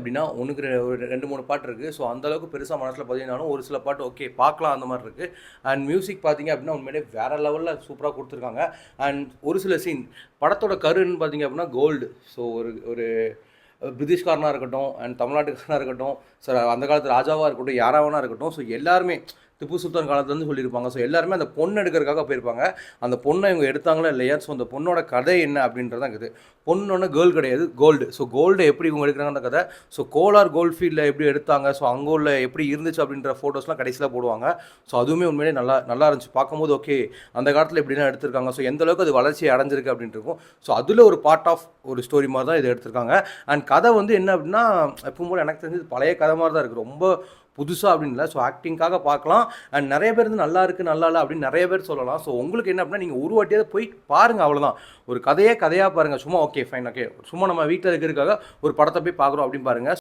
அப்படின்னா ஒன்றுக்கு ஒரு 2, 3 பாட்டு இருக்குது. ஸோ அந்தளவுக்கு பெருசாக மனசில் பதினாலும் ஒரு சில பாட்டு ஓகே பார்க்கலாம் அந்த மாதிரி இருக்குது. அண்ட் மியூசிக் பார்த்தீங்க அப்படின்னா உண்மையிலே வேறு லெவலில் சூப்பராக கொடுத்துருக்காங்க. அண்ட் ஒரு சில சீன் படத்தோட கருன்னு பார்த்தீங்க அப்படின்னா கோல்டு. ஸோ ஒரு ஒரு பிரிட்டிஷ்காரனாக இருக்கட்டும் அண்ட் தமிழ்நாட்டுக்காரனாக இருக்கட்டும், ஸோ அந்த காலத்து ராஜாவாக இருக்கட்டும், யாராவனா இருக்கட்டும், ஸோ எல்லாருமே திப்பு சுல்தான் காலத்துலேருந்து சொல்லியிருப்பாங்க. ஸோ எல்லாருமே அந்த பொண்ணு எடுக்கிறதுக்காக போயிருப்பாங்க. அந்த பொண்ணை இவங்க எடுத்தாங்களா இல்லையா, ஸோ அந்த பொண்ணோட கதை என்ன அப்படின்றதான் இருக்குது. பொண்ணு கேர்ள் கிடையாது, கோல்டு. ஸோ கோல்டு எப்படி இவங்க எடுக்கிறாங்க அந்த கதை. ஸோ கோலார் கோல்ட் ஃபீல்டில் எப்படி எடுத்தாங்க, ஸோ அங்கே உள்ள எப்படி இருந்துச்சு அப்படின்ற ஃபோட்டோஸ்லாம் கடைசியில் போடுவாங்க. ஸோ அதுவுமே உண்மையிலே நல்லா இருந்துச்சு பார்க்கும்போது. ஓகே அந்த காலத்தில் எப்படிலாம் எடுத்திருக்காங்க, ஸோ எந்த அளவுக்கு அது வளர்ச்சி அடைஞ்சிருக்கு அப்படின்ட்டு இருக்கும். ஸோ அதில் ஒரு பார்ட் ஆஃப் ஒரு ஸ்டோரி மாதிரி தான் இதை எடுத்திருக்காங்க. அண்ட் கதை வந்து என்ன அப்படின்னா எப்பவும் போல எனக்கு தெரிஞ்சது பழைய கதை மாதிரி தான் இருக்குது, ரொம்ப புதுசாக அப்படின்னு இல்லை. ஸோ ஆக்டிங்காக பார்க்கலாம். அண்ட் நிறைய பேர் வந்து நல்லா இருக்குது நல்லா இல்லை அப்படின்னு நிறைய பேர் சொல்லலாம். ஸோ உங்களுக்கு என்ன அப்படின்னா நீங்கள் ஒரு வாட்டியாவது போய் பாருங்கள், அவ்வளோதான். ஒரு கதையாக பாருங்கள். சும்மா ஓகே ஃபைன் ஓகே சும்மா நம்ம வீட்டில் இருக்கிறதுக்காக ஒரு படத்தை போய் பார்க்குறோம் அப்படின்னு பாருங்கள்.